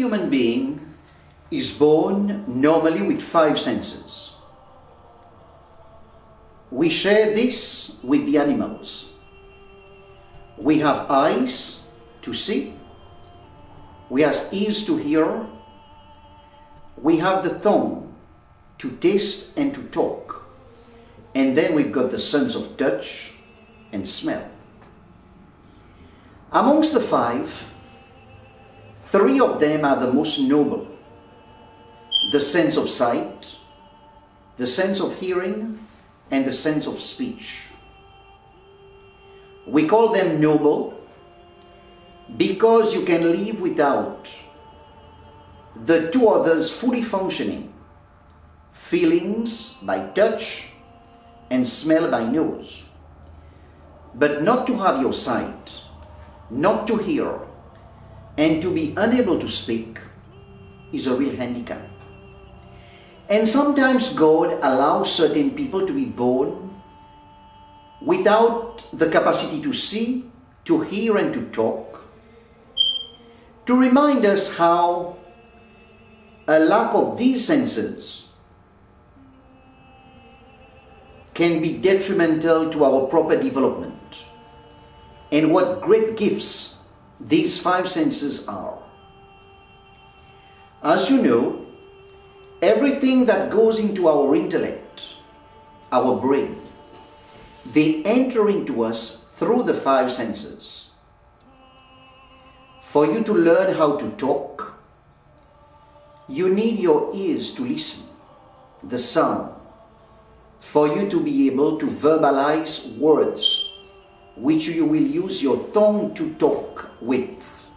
human being is born normally with 5 senses. We share this with the animals. We have eyes to see, we have ears to hear, we have the tongue to taste and to talk, and then we've got the sense of touch and smell. Amongst the 5, 3 of them are the most noble: the sense of sight, the sense of hearing, and the sense of speech. We call them noble because you can live without the 2 others fully functioning: feelings by touch and smell by nose. But not to have your sight, not to hear, and to be unable to speak is a real handicap. And sometimes God allows certain people to be born without the capacity to see, to hear, and to talk, to remind us how a lack of these senses can be detrimental to our proper development, and what great gifts these 5 senses are. As you know, everything that goes into our intellect, our brain, they enter into us through the 5 senses. For you to learn how to talk, you need your ears to listen, the sound, for you to be able to verbalize words which you will use your tongue to talk with.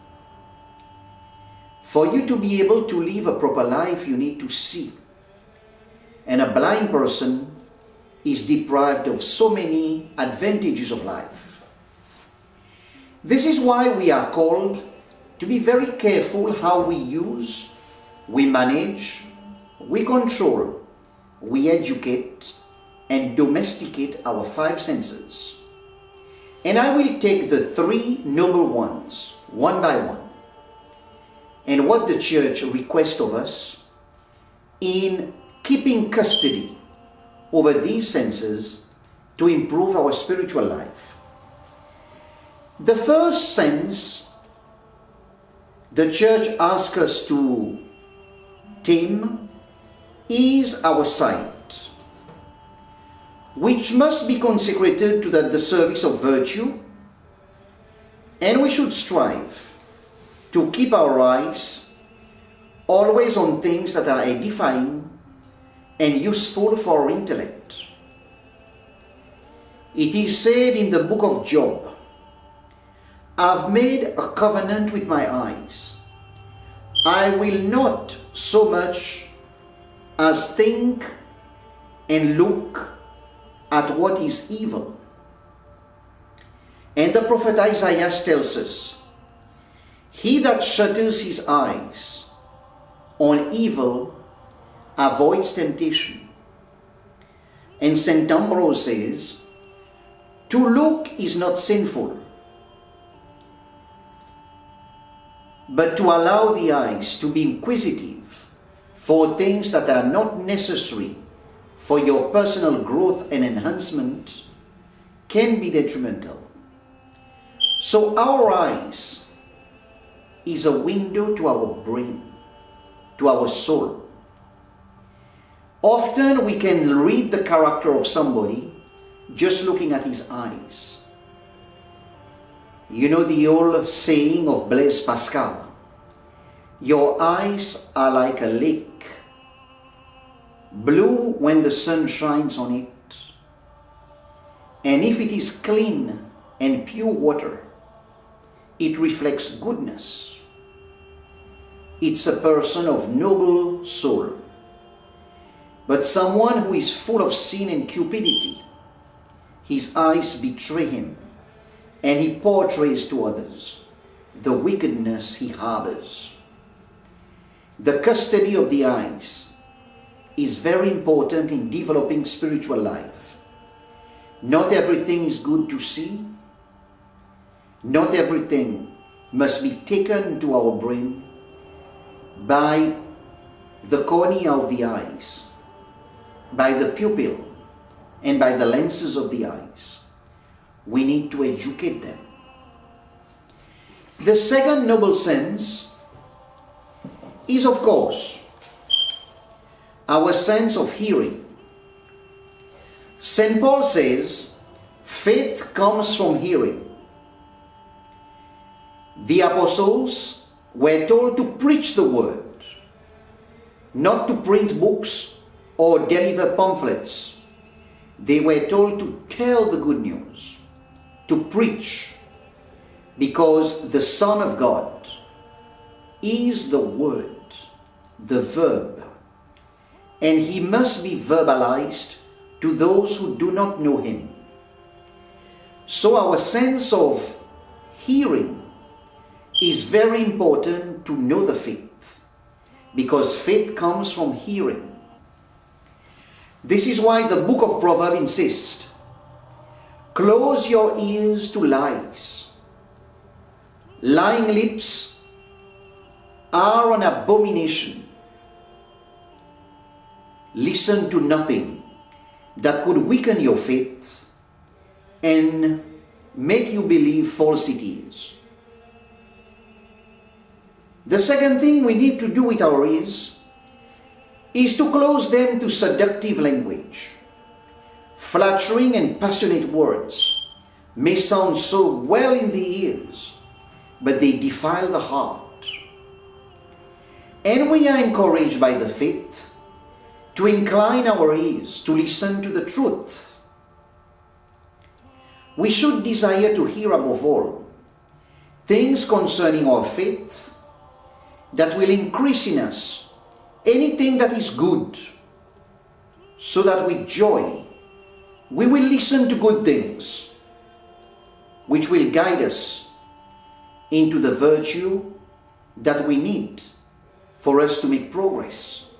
For you to be able to live a proper life, you need to see. And a blind person is deprived of so many advantages of life. This is why we are called to be very careful how we use, we manage, we control, we educate, and domesticate our 5 senses. And I will take the 3 noble ones, one by one, and what the Church requests of us in keeping custody over these senses to improve our spiritual life. The first sense the Church asks us to tame is our sight, which must be consecrated to the service of virtue, and we should strive to keep our eyes always on things that are edifying and useful for our intellect. It is said in the book of Job, "I've made a covenant with my eyes. I will not so much as think and look at what is evil." And the prophet Isaiah tells us, "He that shutters his eyes on evil avoids temptation." And St. Ambrose says, "To look is not sinful, but to allow the eyes to be inquisitive for things that are not necessary for your personal growth and enhancement can be detrimental." So our eyes is a window to our brain, to our soul. Often we can read the character of somebody just looking at his eyes. You know the old saying of Blaise Pascal, "Your eyes are like a lake, blue when the sun shines on it, and if it is clean and pure water, it reflects goodness." It's a person of noble soul. But someone who is full of sin and cupidity, his eyes betray him, and he portrays to others the wickedness he harbors. The custody of the eyes is very important in developing spiritual life. Not everything is good to see. Not everything must be taken to our brain. by the cornea of the eyes, by the pupil, and by the lenses of the eyes. We need to educate them. The second noble sense is, of course, our sense of hearing. St. Paul says, faith comes from hearing. The apostles were told to preach the word, not to print books or deliver pamphlets. They were told to tell the good news, to preach, because the Son of God is the Word, the verb, and He must be verbalized to those who do not know Him. So our sense of hearing is very important to know the faith, because faith comes from hearing. This is why the book of Proverbs insists, close your ears to lies. Lying lips are an abomination. Listen to nothing that could weaken your faith and make you believe falsities. The second thing we need to do with our ears is to close them to seductive language. Flattering and passionate words may sound so well in the ears, but they defile the heart. And we are encouraged by the faith to incline our ears to listen to the truth. We should desire to hear above all things concerning our faith that will increase in us anything that is good, so that with joy we will listen to good things which will guide us into the virtue that we need for us to make progress.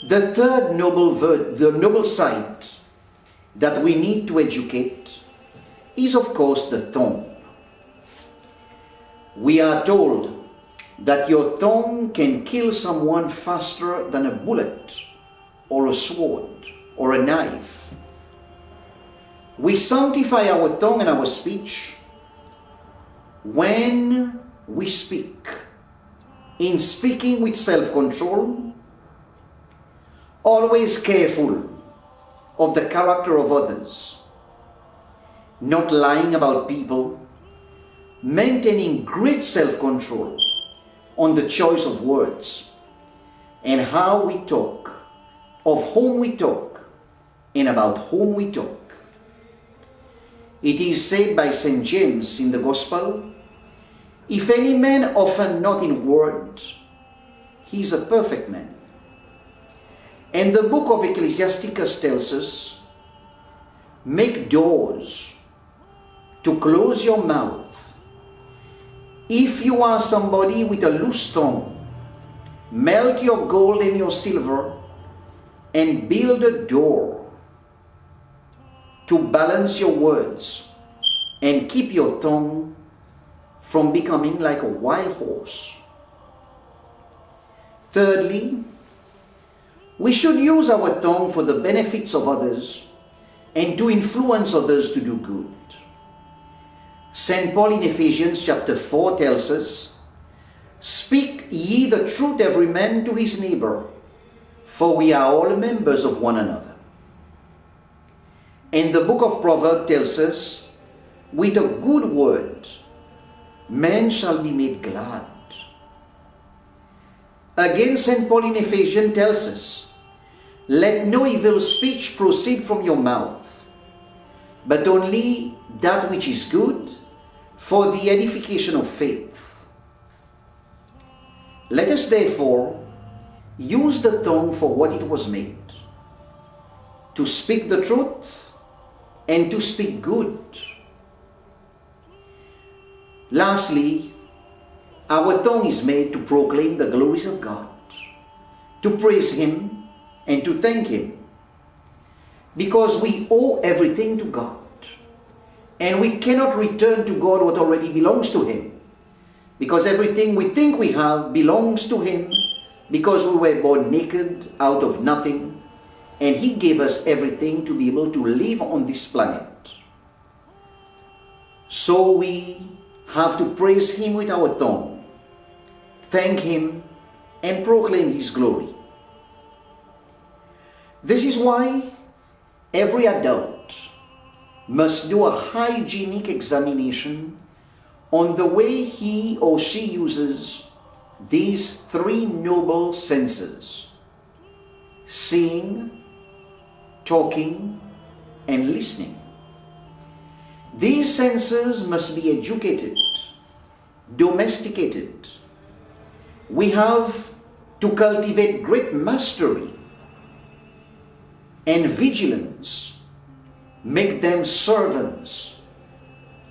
The third noble side that we need to educate is, of course, the tongue. We are told that your tongue can kill someone faster than a bullet or a sword or a knife. We sanctify our tongue and our speech when we speak, in speaking with self-control, always careful of the character of others, not lying about people, maintaining great self-control on the choice of words and how we talk, of whom we talk, and about whom we talk. It is said by St. James in the Gospel, if any man offend not in word, he is a perfect man. And the book of Ecclesiasticus tells us, make doors to close your mouth. If you are somebody with a loose tongue, melt your gold and your silver and build a door to balance your words and keep your tongue from becoming like a wild horse. Thirdly, we should use our tongue for the benefits of others and to influence others to do good. St. Paul in Ephesians chapter 4 tells us, speak ye the truth every man to his neighbor, for we are all members of one another. And the book of Proverbs tells us, with a good word, man shall be made glad. Again, St. Paul in Ephesians tells us, let no evil speech proceed from your mouth, but only that which is good for the edification of faith. Let us therefore use the tongue for what it was made, to speak the truth and to speak good. Lastly, our tongue is made to proclaim the glories of God, to praise Him and to thank Him, because we owe everything to God, and we cannot return to God what already belongs to Him, Because everything we think we have belongs to Him, because we were born naked out of nothing, and He gave us everything to be able to live on this planet. So we have to praise Him with our tongue, thank Him, and proclaim His glory. This is why every adult must do a hygienic examination on the way he or she uses these three noble senses: seeing, talking, and listening. These senses must be educated, domesticated. We have to cultivate great mastery and vigilance, make them servants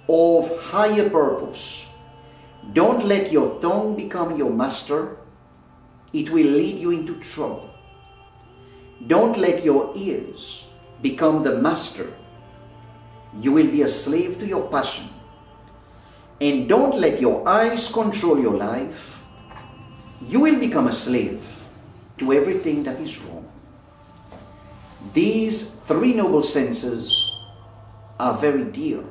of higher purpose. Don't let your tongue become your master. It will lead you into trouble. Don't let your ears become the master. You will be a slave to your passion. And don't let your eyes control your life. You will become a slave to everything that is wrong. These three noble senses are very dear,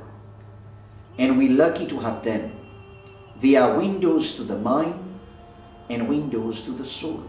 and we're lucky to have them. They are windows to the mind and windows to the soul.